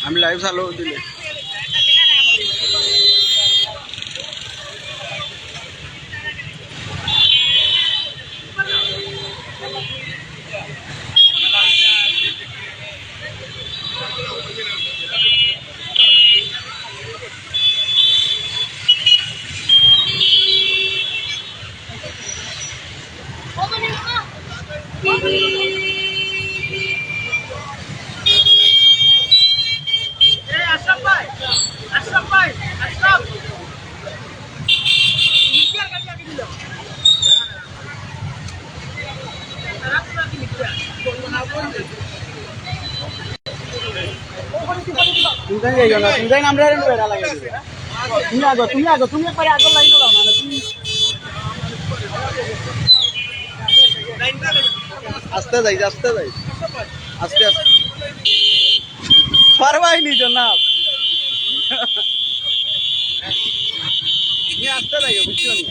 আমি লাইভ চালু দিলে তুমি আমরা লাগে তুমি আগো তুমি একবারে আগো লাইন দাও না তুমি আস্তে যাই আস্তে আস্তে পারবাই নি জনাব তুমি আস্তে যাইও বুঝছো নি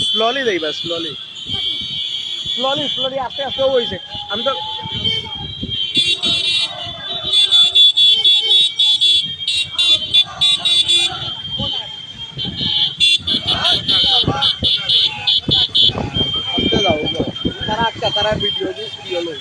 স্লোলি যাইবা স্লোলি আস্তে আস্তে হইছে আমি তো আস্তে যাও তারা ভিডিও দিয়ে লো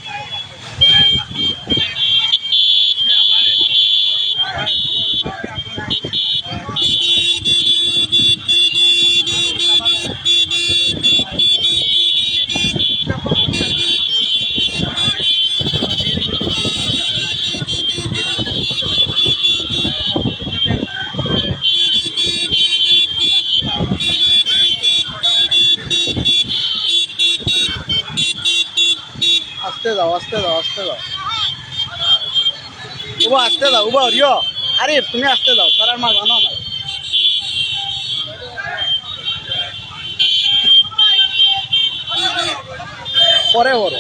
আস্তে যাও উবা আস্তে যাও উবা রিও আরে তুমি আস্তে যাও তারার মা জানো না পরে বড়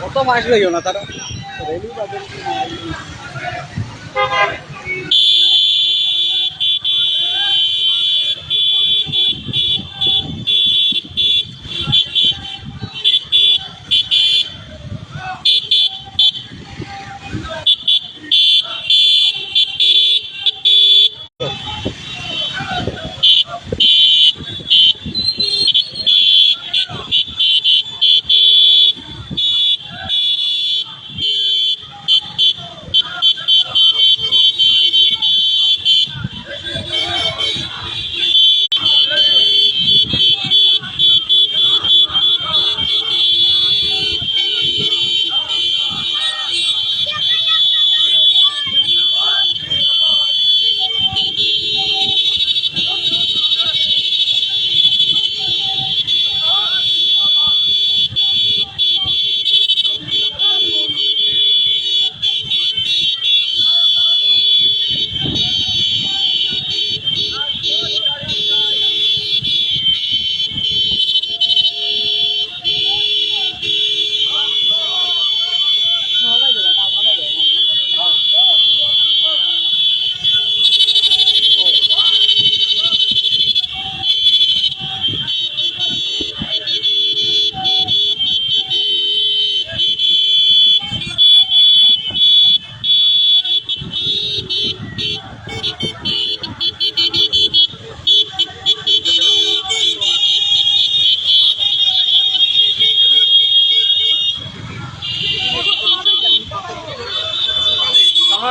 কত মাস লাগিও না তারা রেলি বাজার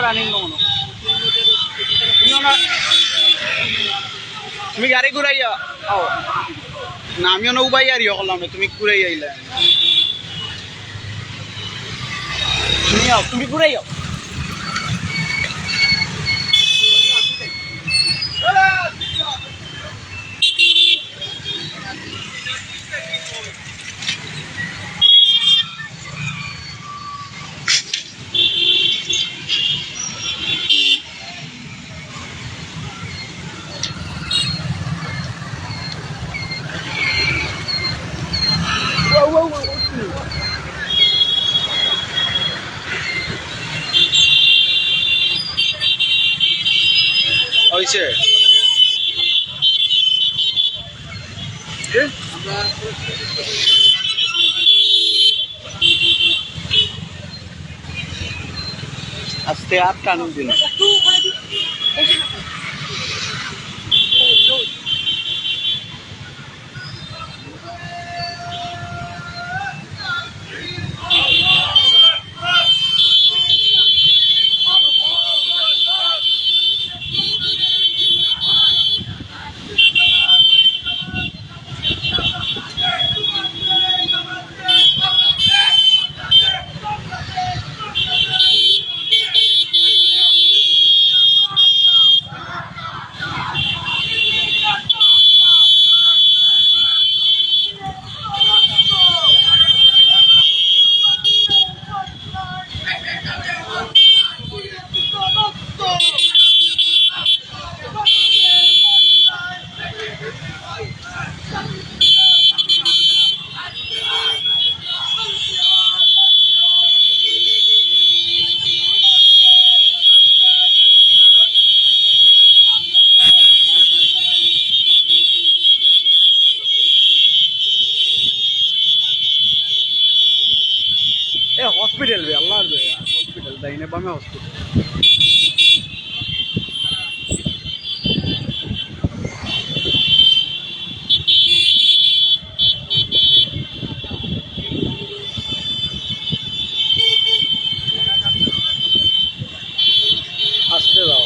রানিং কমনো তুমি গাড়ি ঘুরাইয়া আও না আমিও নৌবাই আর ইয়ে করলাম না তুমি ঘুরাই আইলে তুমি আও তুমি ঘুরাই আও আস্তে আর টানুন দিন हॉस्पिटल भी अल्लाह हॉस्पिटल दाहिने बामे हॉस्पिटल আসতে দাও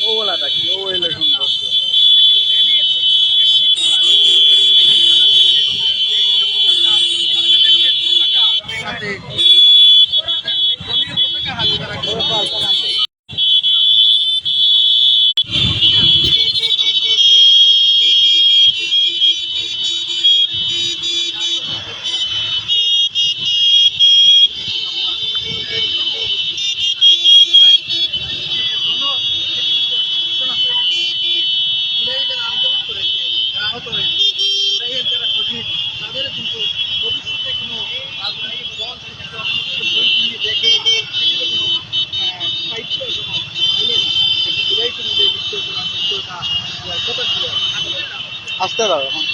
ও বলাটা কি ও এলে সুন্দর আসতে দাও এখন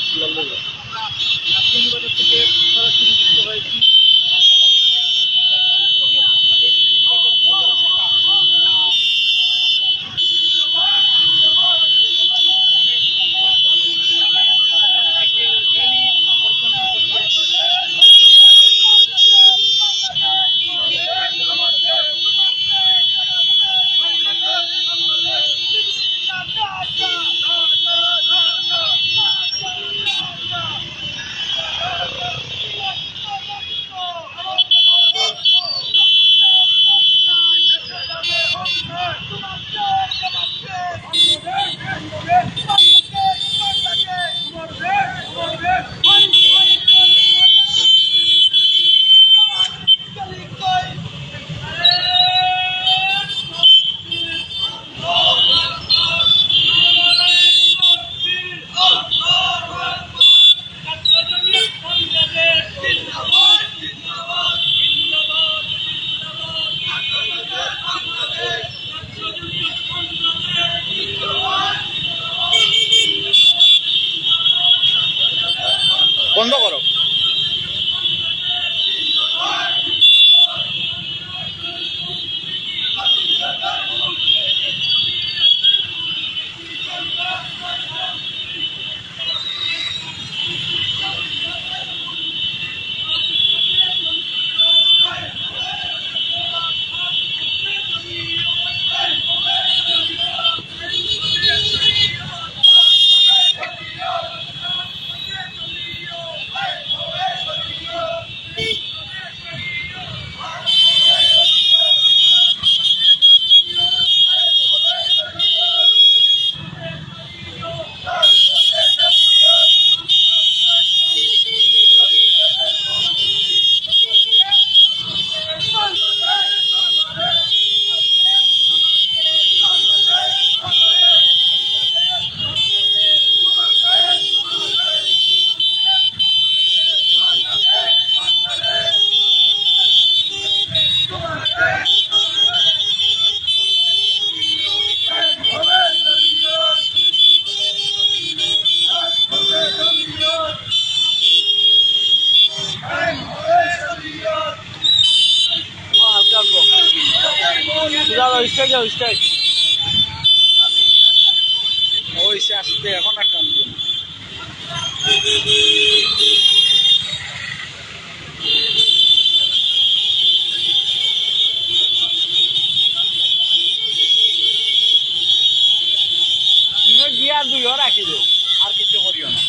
স্টার্ট ওই সে আসতে এখন আর টান দিও না। তুমি গিয়া দুইও রাখি দেও আর কিছু করিও না।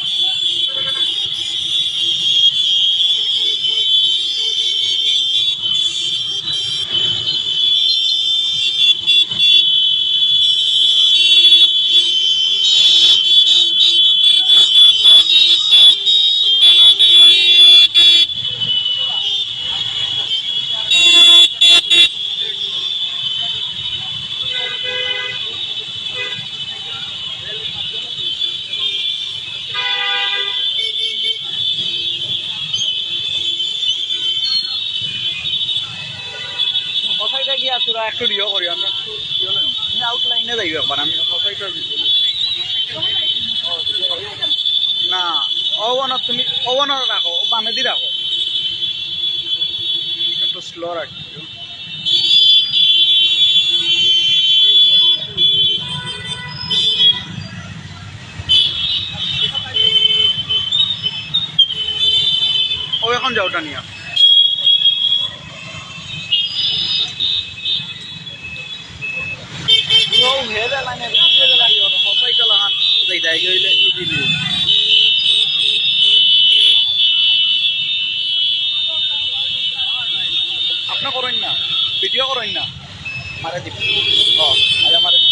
কথাইটা গিয়া তোরা একটু রিও করি আমি একটু তুমি আউটলাইনে যাইবে একবার আমি কথাইটা না ওভানত তুমি ওভানত রাখো বামে দি রাখো একটু স্লো রাখি। ও এখন যাওটা নিয়া ভেজা লাইনে হসাইটা লাগান যাইতে গেলে ইজিলি আপনি করেন না ভিডিও করেন না মারে দিব ও আজ মারে দিব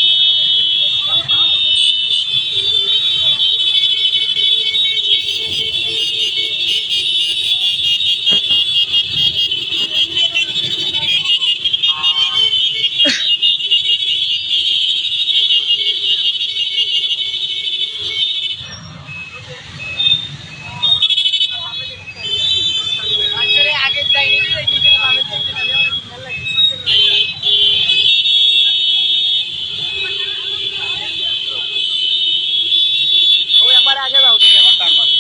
ও একবারে আগে যাও তুমি এখন টান মারি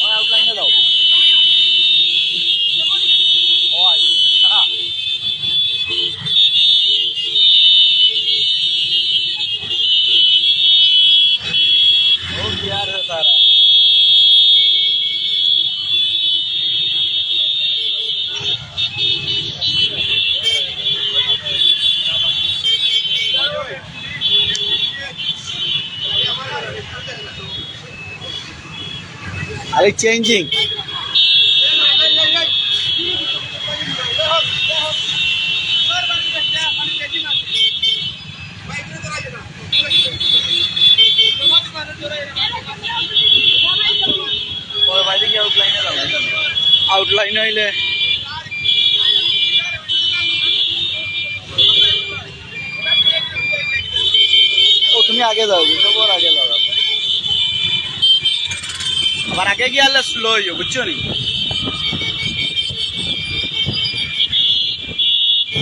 ও আউটলাইনে যাও ও হ্যাঁ ও यार है सारा अरे चेंजिंग और भाई देखिए आउटलाइन হইলে ও তুমি আগে যাও সবার আগে যাও আবার আগে গিয়ে স্লো হইও বুঝছো নি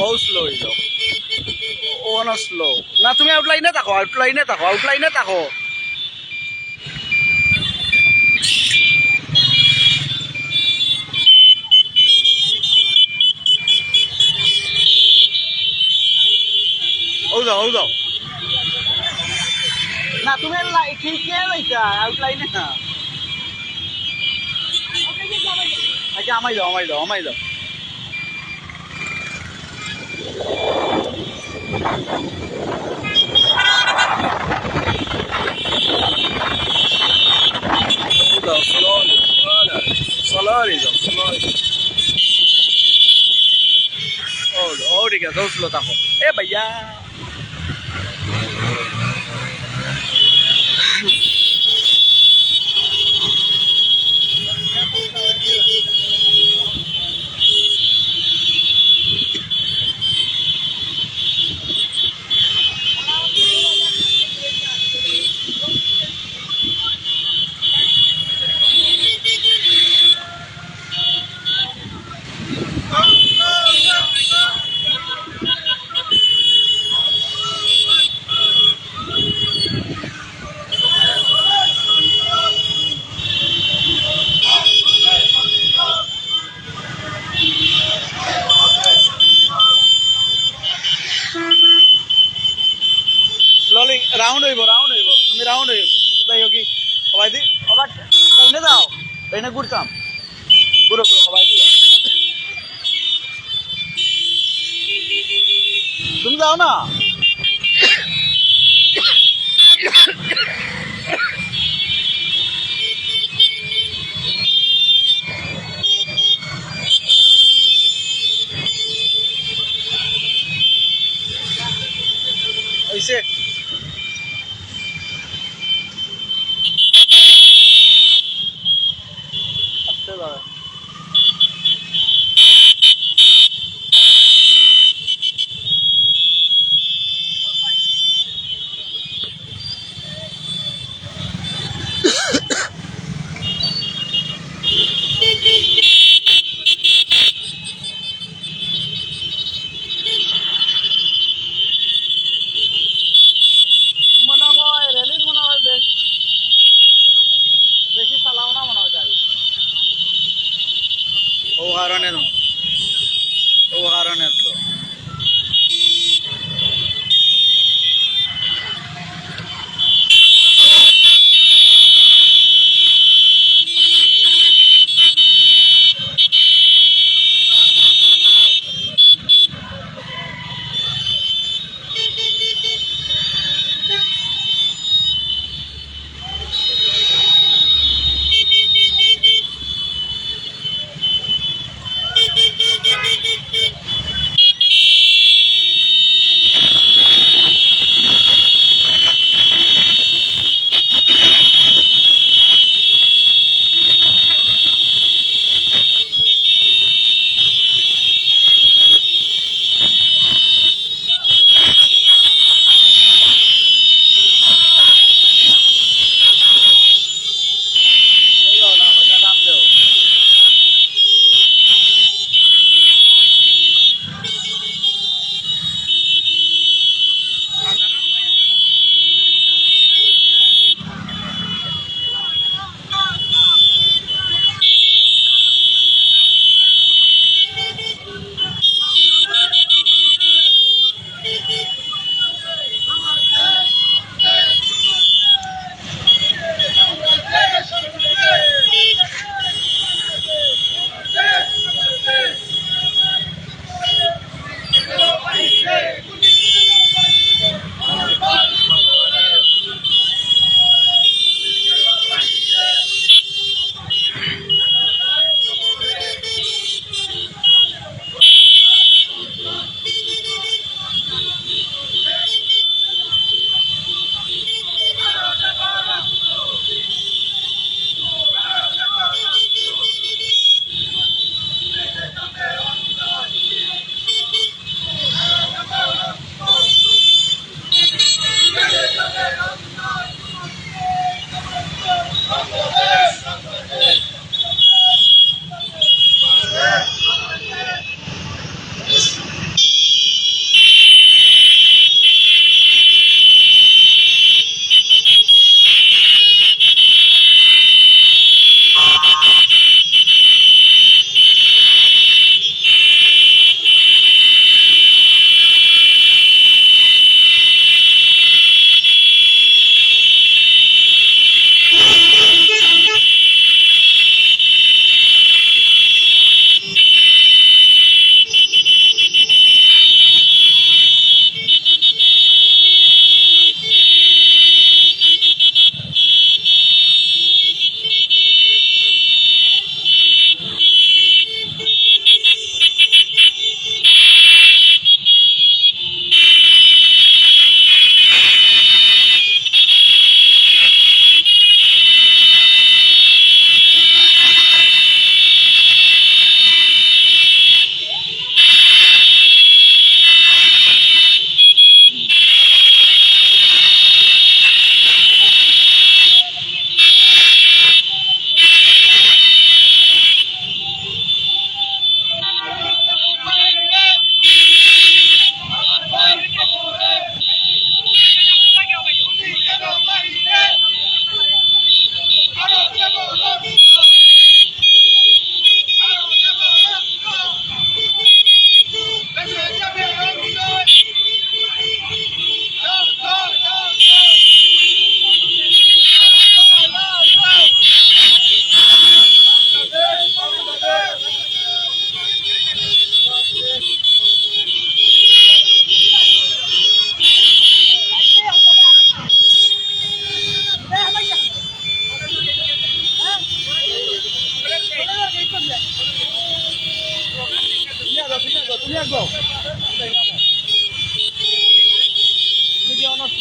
ও স্লো হয়ে যাও ও না স্লো না তুমি আউটলাইনে থাকো আউটলাইনে থাকো আউটলাইনে থাকো ও যাও না তুমি ঠিক যাইতা আউটলাইনে না আচ্ছা আমাই দাও slowly oh ठीक है दो स्लो था ए भैया রাউন্ড হইব তুমি রাউন্ড হইব যাই হোক কি সবাই দি আবার ট্রেনে যাও ট্রেনে ঘুরতাম ঘুরো ঘুরো সবাই দি তুমি যাও না হইছে আসতে যাবে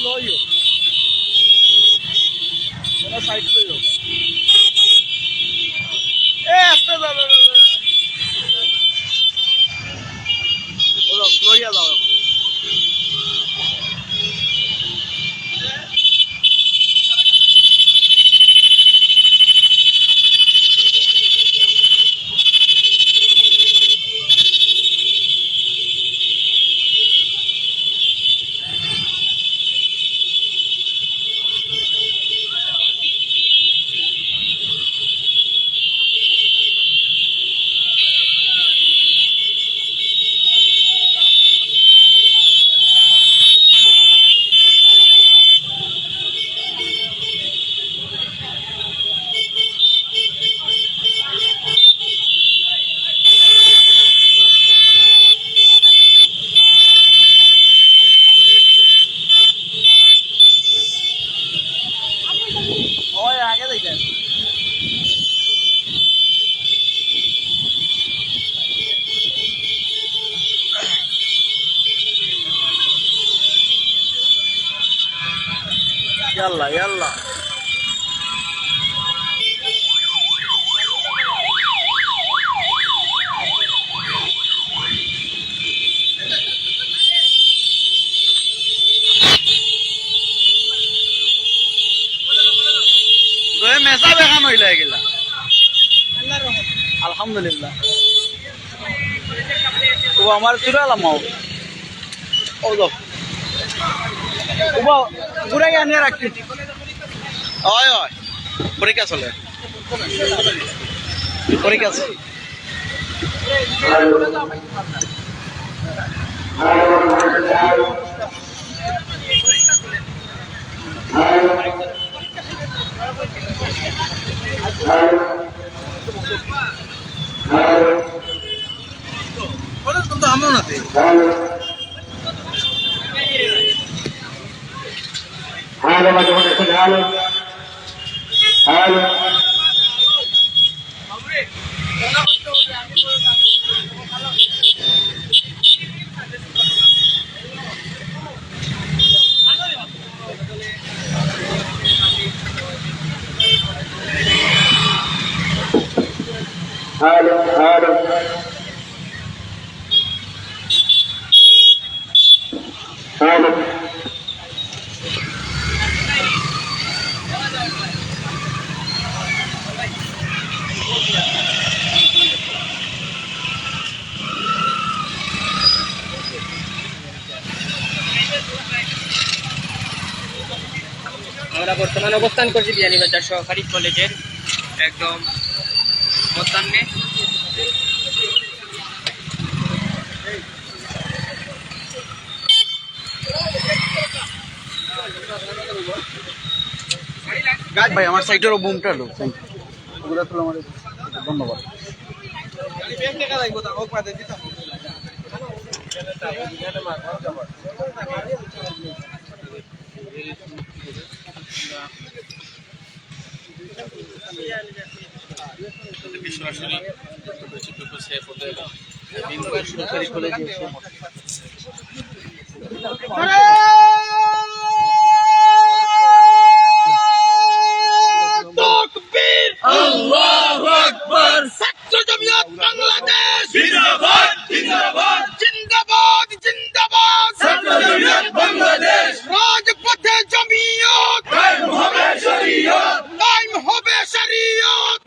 লইও কোনো সাইড লইও এ আস্তে যাবে ওরা লইয়া যাও এখন ওই আগে দেখেন ইয়াল্লা ইয়াল্লা মেসা বেখান হইলা এগুলা আলহামদুলিল্লাহ ও আমার চুরালাম ও যাও ও ঘুরে আনিয়ে রাখছি হয় হয় পরীক্ষা চলে পরীক্ষা কিন্তু আমও না هذا ما تقول هذا هذا هذا আমরা বর্তমানে অবস্থান করছি বিয়ানীবাজার সরকারি কলেজের একদম মধ্যাহ্নে ভাই আমার সাইডেরও বুমটা লো ধন্যবাদ সরকারি কলেজে আল্লাহু আকবার ছাত্র জমিয়ত বাংলাদেশ জিন্দাবাদ জিন্দাবাদ জিন্দাবাদ জিন্দাবাদ ছাত্র জমিয়ত বাংলাদেশ রাজপথে জমিয়ত কায়েম হবে শরীয়ত কায়েম হবে শরীয়ত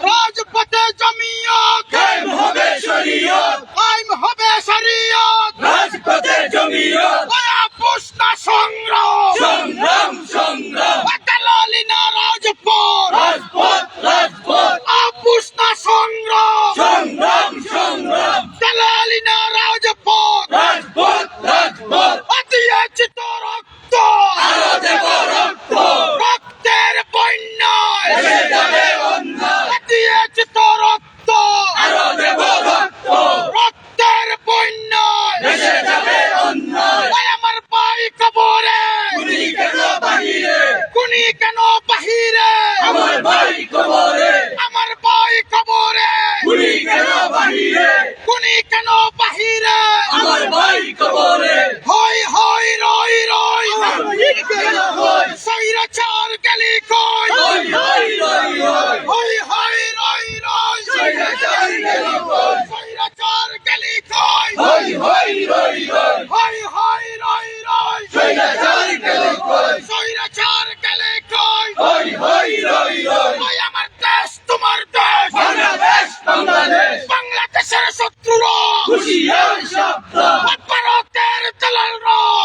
রাজপথে জমিয়ত কায়েম হবে শরীয়ত কায়েম হবে শরীয়ত রাজপথে জমিয়ত আপোষ না সংগ্রাম সংগ্রাম সংগ্রাম কালালিনা রাজপথ রাজপথ রাজপথ আপোষ না সংগ্রাম সংগ্রাম সংগ্রাম কালালিনা রাজপথ রাজপথ রাজপথ দিয়েছি তো রক্ত আরো দেব রক্ত রক্তের বন্যায় ভেসে যাবে অন্যায় দিয়েছি তো রক্ত আরো দেব রক্ত রক্তের বন্যায় ভেসে যাবে অন্যায় আমার ভাই কবরে খুনি কেন বাহিরে খুনি কেন বাহিরে আমার ভাই কবরে আমার ভাই কবরে খুনি কেন বাহিরে খুনি কেন বাহিরে আমার ভাই কবরে হই হই রই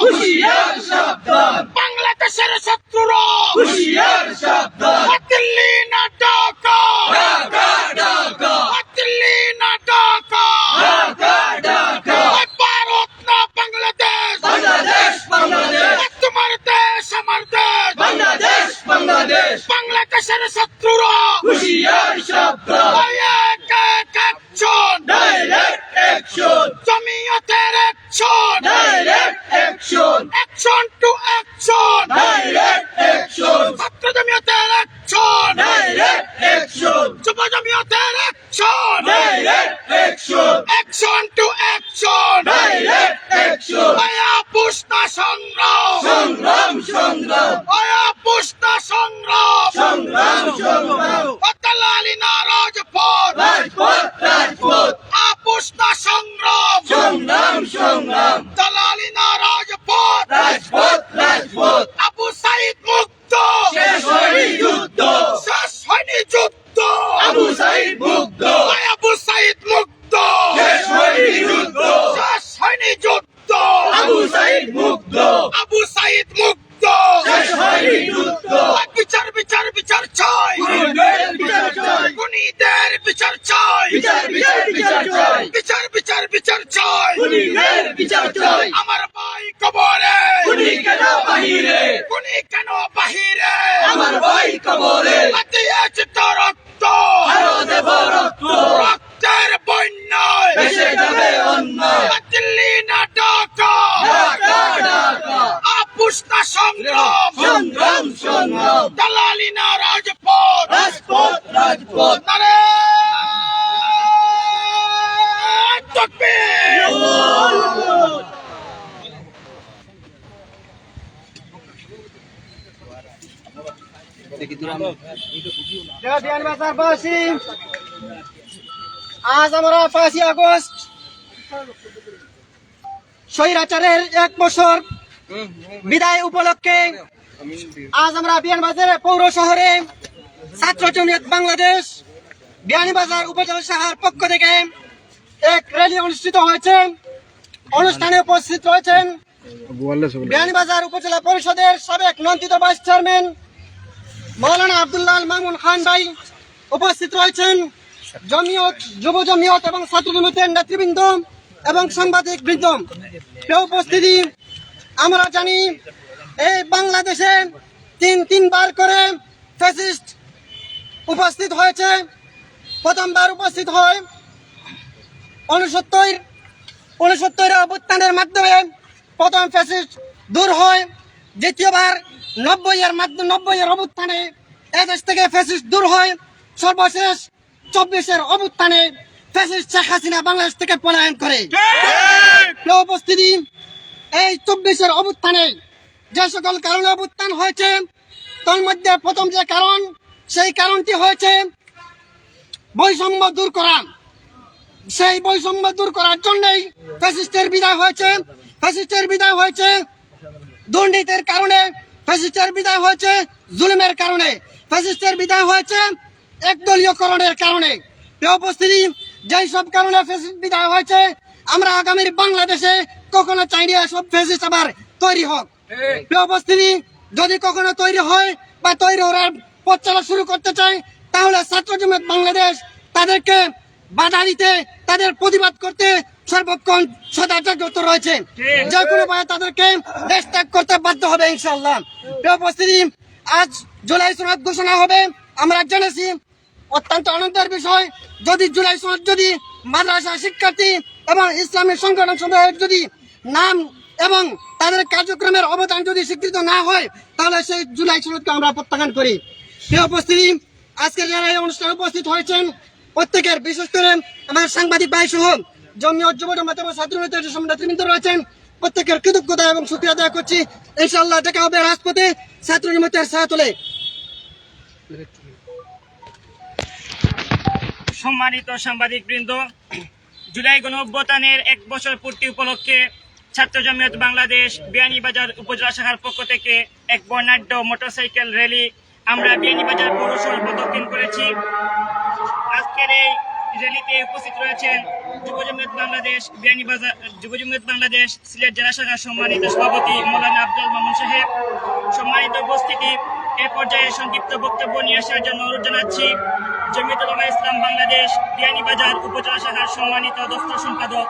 হুঁশিয়ার সাবধান বাংলাদেশের শত্রুরা হুঁশিয়ার সাবধান দিল্লি না ঢাকা ঢাকা ঢাকা দিল্লি না ঢাকা ঢাকা ঢাকা ভারত না বাংলাদেশ বাংলাদেশ বাংলাদেশ তোমার দেশ আমার দেশ বাংলাদেশ বাংলাদেশ বাংলাদেশের শত্রুরা হুঁশিয়ার সাবধান অ্যাকশন ডাইরেক্ট অ্যাকশন জমিয়তের action direct action action to action direct action ছাত্র জমিয়তের অ্যাকশন ডাইরেক্ট অ্যাকশন যুব জমিয়তের action direct action action to action direct action আয়া পুষ্টা সংগ্রাম সংগ্রাম সংগ্রাম আয়া পুষ্টা সংগ্রাম সংগ্রাম সংগ্রাম দালালি না রাজপথ রাজপথ রাজপথ আপুষ্টা সংগ্রাম সংগ্রাম সংগ্রাম দালালি না রাজপথ রাজপথ রাজপথ আবু সাইদ মুক্ত শেষ হয়নি যুদ্ধ শেষ হয়নি যুদ্ধ আবু সাইদ মুক্ত আবু সাইদ মুক্ত শেষ হয়নি যুদ্ধ শেষ হয়নি যুদ্ধ আবু সাইদ মুক্ত আবু সাইদ মুক্ত শেষ হয়নি যুদ্ধ বিচার বিচার বিচার চাই বিচার চাই খুনিদের বিচার চাই বিচার বিচার বিচার চাই বিচার বিচার বিচার চাই খুনিদের বিচার চাই আমার ভাই কবরে খুনি কেন বাহিরে খুনি কেন বাহিরে আমার ভাই কবরে দিয়েছে তো রক্ত আরো দেব রক্ত রক্তের বন্যায় ভেসে যাবে অন্যায় দিল্লি না ঢাকা ঢাকা ঢাকা আপুষ্টা সংগ্রাম সংগ্রাম সংগ্রাম দালালি না রাজপথ রাজপথ রাজপথ নারে তাকবীর আজ আমরা 5 আগস্ট স্বৈরাচারের 1 বছর বিদায় উপলক্ষে আজ আমরা বিয়ানীবাজার পৌর শহরে ছাত্র জমিয়ত বাংলাদেশ বিয়ানীবাজার উপজেলা শাখার পক্ষ থেকে এক র্যালি অনুষ্ঠিত হয়েছে। অনুষ্ঠানে উপস্থিত রয়েছেন বিয়ানীবাজার উপজেলা পরিষদের সাবেক মনোনীত ভাইস চেয়ারম্যান মৌলানা আব্দুল্লাহ মামুন খান ভাই, উপস্থিত রয়েছেন জমিয়ত, যুব জমিয়ত এবং ছাত্র জমিয়তের নেতৃবৃন্দ এবং সাংবাদিক বৃন্দ। প্রিয় উপস্থিতি, আমরা জানি এই বাংলাদেশে তিনবার করে ফ্যাসিস্ট উপস্থিত হয়েছে। প্রথমবার উপস্থিত হয় 69 অভ্যুত্থানের মাধ্যমে প্রথম ফ্যাসিস্ট দূর হয়। দ্বিতীয়বার 90-এর অভ্যুত্থানে এদেশ থেকে ফ্যাসিস্ট দূর হয়। সর্বশেষ 24-এর অভ্যুত্থানে ফ্যাসিস্ট শেখ হাসিনা বাংলাদেশ থেকে পলায়ন করে। প্রিয় উপস্থিতি, এই 24-এর অভ্যুত্থানে যে সকল কারণে অভ্যুত্থান হয়েছে তার মধ্যে প্রথম যে কারণ, সেই কারণটি হয়েছে বৈষম্য দূর করা। সেই বৈষম্য দূর করার জন্যই ফ্যাসিস্টের বিদায় হয়েছে। ফ্যাসিস্টের বিদায় হয়েছে দুর্নীতির কারণে, ফ্যাসিস্টের বিদায় হয়েছে জুলুমের কারণে, ফ্যাসিস্টের বিদায় হয়েছে একদলীয়করণের কারণে। প্রিয় উপস্থিতি, যেই সব কারণে ফ্যাসিস্ট বিদায় হয়েছে, আমরা আগামীর বাংলাদেশে কখনো চাই না সব ফ্যাসিস্ট আবার তৈরি হোক। প্রিয় উপস্থিতি, যদি কখনো তৈরি হয় বা তৈরি হওয়ার পথ চলা শুরু করতে চায়, তাহলে ছাত্র জমিয়ত বাংলাদেশ তাদেরকে বাধা দিতে, তাদের প্রতিবাদ করতে সর্বক্ষণ সদা জাগ্রত রয়েছে। যে কোনো ভাবে তাদেরকে দেশ ত্যাগ করতে বাধ্য হবে ইনশাআল্লাহ। প্রিয় উপস্থিতি, আজ জুলাই সনদ ঘোষণা হবে। আমরা জেনেছি, অত্যন্ত আনন্দের বিষয়, যদি জুলাই সনদ যদি মাদ্রাসা শিক্ষার্থী এবং ইসলামী সংগঠন সমূহের যদি নাম এবং তাদের কার্যক্রমের অবদান যদি স্বীকৃত না হয়, তাহলে সেই জুলাই সনদকে আমরা প্রত্যাখ্যান করি। প্রিয় উপস্থিতি, আজকে যারা এই অনুষ্ঠানে উপস্থিত হয়েছেন প্রত্যেকের, বিশেষ করে আমার সাংবাদিক ভাই সহ জমিয়ত, যুব জমাত এবং ছাত্র জমিয়তের যে নেতৃবৃন্দ রয়েছেন, প্রত্যেকের কৃতজ্ঞতা এবং শুকরিয়া আদায় করছি। ইনশাআল্লাহ দেখা হবে রাজপথে ছাত্র জমিয়তের ছায়াতলে। সম্মানিত সাংবাদিক বৃন্দ, জুলাই গণঅভ্যুত্থানের 1 বছর পূর্তি উপলক্ষে ছাত্র জমিয়ত বাংলাদেশ বিয়ানীবাজার উপজেলা শাখার পক্ষ থেকে এক বর্ণাঢ্য মোটরসাইকেল র্যালি আমরা বিয়ানীবাজার পৌর শহর প্রদক্ষিণ করেছি। আজকের এই র্যালিতে উপস্থিত রয়েছেন যুব জমিয়ত বাংলাদেশ বিয়ানীবাজার যুব জমিয়ত বাংলাদেশ সিলেট জেলা শাখার সম্মানিত সভাপতি মৌলানা আব্দুল মামুন সাহেব। সম্মানিত উপস্থিতি, এ পর্যায়ে সংক্ষিপ্ত বক্তব্য নিয়ে আসার জন্য অনুরোধ জানাচ্ছি জমিয়ত উলামায়ে ইসলাম বাংলাদেশ বিয়ানীবাজার উপজেলা শাখার সম্মানিত দফতর সম্পাদক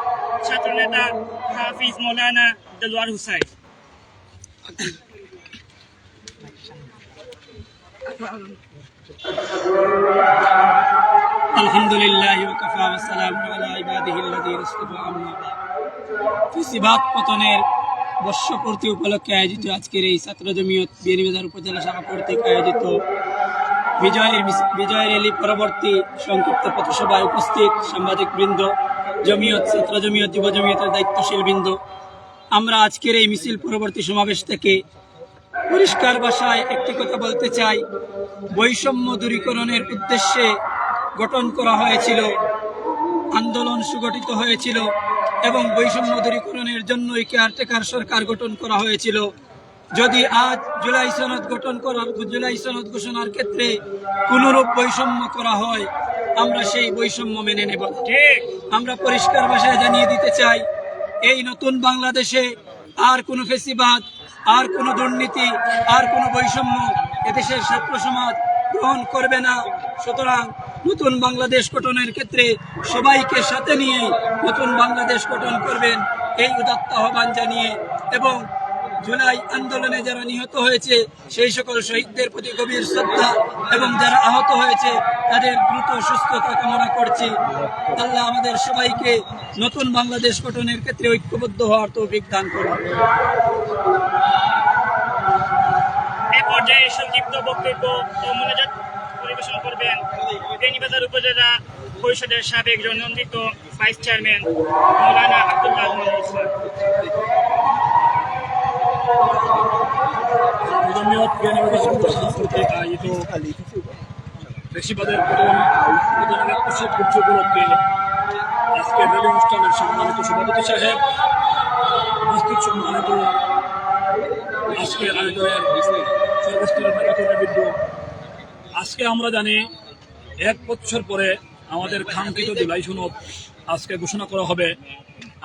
ছাত্রনেতা হাফিজ মৌলানা দেলোয়ার হুসাইন। আলহামদুলিল্লাহি ওয়া কাফা ওয়া সালামুন আলা ইবাদিহিল্লাযীনা ইসতাফা আম্মা বা'দ। ফিসিবাদ পতনের বর্ষপূর্তি উপলক্ষে আয়োজিত আজকের এই ছাত্র জমিয়ত বিয়ানীবাজার উপজেলা শাখা কর্তৃক আয়োজিত বিজয় র্যালি পরবর্তী সংক্ষিপ্ত পথসভায় উপস্থিত সাংবাদিক বৃন্দ, জমিয়ত, ছাত্র জমিয়ত, যুব জমিয়তের দায়িত্বশীল বৃন্দ, আমরা আজকের এই মিছিল পরবর্তী সমাবেশ থেকে পরিষ্কার ভাষায় একটি কথা বলতে চাই। বৈষম্য দূরীকরণের উদ্দেশ্যে গঠন করা হয়েছিল, আন্দোলন সুগঠিত হয়েছিল এবং বৈষম্য দূরীকরণের জন্যই কেয়ারটেকার সরকার গঠন করা হয়েছিল। যদি আজ জুলাই সনদ ঘোষণার ক্ষেত্রে কোনরূপ বৈষম্য করা হয়, আমরা সেই বৈষম্য মেনে নেব না। আমরা পরিষ্কার ভাষায় জানিয়ে দিতে চাই, এই নতুন বাংলাদেশে আর কোনো ফেসিবাদ, আর কোনো দুর্নীতি, আর কোনো বৈষম্য এদেশের ছাত্র সমাজ গ্রহণ করবে না। সুতরাং নতুন বাংলাদেশ গঠনের ক্ষেত্রে সবাইকে সাথে নিয়ে নতুন বাংলাদেশ গঠন করবেন, এই উদাত্ত আহ্বান জানিয়ে এবং জুলাই আন্দোলনে যারা নিহত হয়েছে সেই সকল শহীদদের প্রতি গভীর শ্রদ্ধা এবং যারা আহত হয়েছে তাদের দ্রুত সুস্থতা কামনা করছি। আল্লাহ আমাদের সবাইকে নতুন বাংলাদেশ গঠনের ক্ষেত্রে ঐক্যবদ্ধ হওয়ার তৌফিক দান করুন। এ পর্যায়ে সংক্ষিপ্ত বক্তব্য ও মোনাজাত পরিবেশন করবেন বিয়ানীবাজার উপজেলা পরিষদের সাবেক জননন্দিত ভাইস চেয়ারম্যান মৌলানা আব্দুল্লাহ ইসলাম। জমিয়ত বিয়ানীবাজার উপজেলা কর্তৃক আয়োজিত ফেসিবাদের পতনের ২১ পূর্তি উপলক্ষে আজকের র্যালি অনুষ্ঠানের সম্মানিত সভাপতি সাহেব, উপস্থিত সম্মানিত আজকের আয়োজনের সর্বস্তরের নেতৃবৃন্দ, আজকে আমরা জানি ১ বছর পরে আমাদের কাঙ্ক্ষিত জুলাই সনদ আজকে ঘোষণা করা হবে।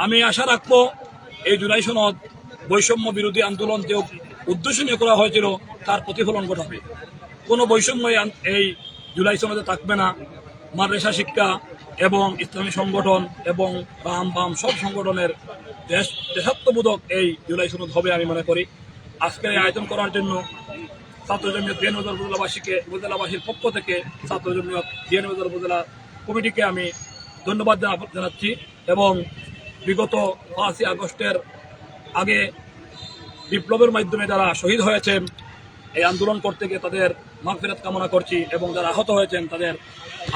আমি আশা রাখবো এই জুলাই সনদ বৈষম্য বিরোধী আন্দোলন যে উদ্দেশ্য নিয়ে করা হয়েছিল তার প্রতিফলন ঘটাবে। কোনো বৈষম্য এই জুলাই সনদে থাকবে না। মাদ্রাসা শিক্ষা এবং ইসলামী সংগঠন এবং বাম সব সংগঠনের দেশাত্মবোধক এই জুলাই সনদ হবে আমি মনে করি। আজকের এই আয়োজন করার জন্য ছাত্র জমিয়ত বিয়ানীবাজার উপজেলাবাসীর পক্ষ থেকে ছাত্র জমিয়ত বিয়ানীবাজার উপজেলা কমিটিকে আমি ধন্যবাদ জানাচ্ছি এবং বিগত ৫ই আগস্টের আগে বিপ্লবের মাধ্যমে যারা শহীদ হয়েছেন এই আন্দোলন করতে গিয়ে তাদের মাগফিরাত কামনা করছি এবং যারা আহত হয়েছেন তাদের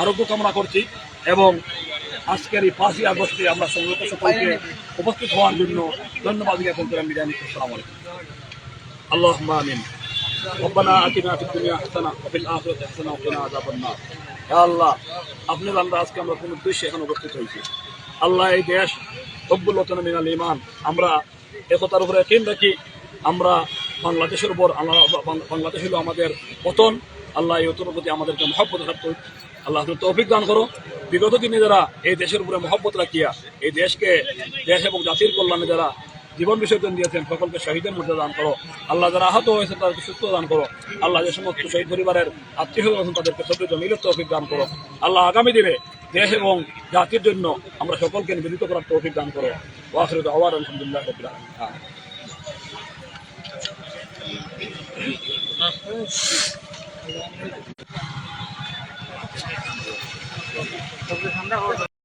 আরোগ্য কামনা করছি এবং আজকের এই ৫ই আগস্টে আমরা সংগত সকলকে উপস্থিত হওয়ার জন্য ধন্যবাদ জ্ঞাপন করে আমি জানি। আসসালামু আলাইকুম। আল্লাহুম্মা আমিন। রব্বানা আতিনা ফিদ দুনিয়া হাসানা ওয়া ফিল আখিরাতি হাসানা ওয়া কিনা আযাবান নার। ইয়া আল্লাহ, আপনার আমরা কোন উদ্দেশ্যে এখানে উপস্থিত হয়েছি। আল্লাহ, এই দেশ রব্বুল ওয়াতানা মিনাল ঈমান, আমরা একতার উপরে ইয়াকিন রাখি। আমরা বাংলাদেশের উপর, বাংলাদেশ হলো আমাদের পতন। আল্লাহ, এই ওতনের প্রতি আমাদেরকে মহব্বত রাখতে আল্লাহ তৌফিক দান করো। বিগত দিনে যারা এই দেশের উপরে মহব্বত রাখিয়া এই দেশকে, দেশ এবং জাতির কল্যাণে যারা জীবন বিসর্জন দিয়েছেন সকলকে শহীদের মধ্যে দান করো। আল্লাহ, যারা আহত হয়েছে তাদেরকে সুস্থ দান করো। আল্লাহ, যে সমস্ত শহীদ পরিবারের আত্মীয় আছেন তাদেরকে সবচেয়ে জমিলের তৌফিক দান করো। আল্লাহ, আগামী দিনে দেশ এবং জাতির জন্য আমরা সকলকে নিবেদিত করার তৌফিক দান করো। ওয়া আখিরু দাওয়ানা আলহামদুলিল্লাহি রাব্বিল আলামিন।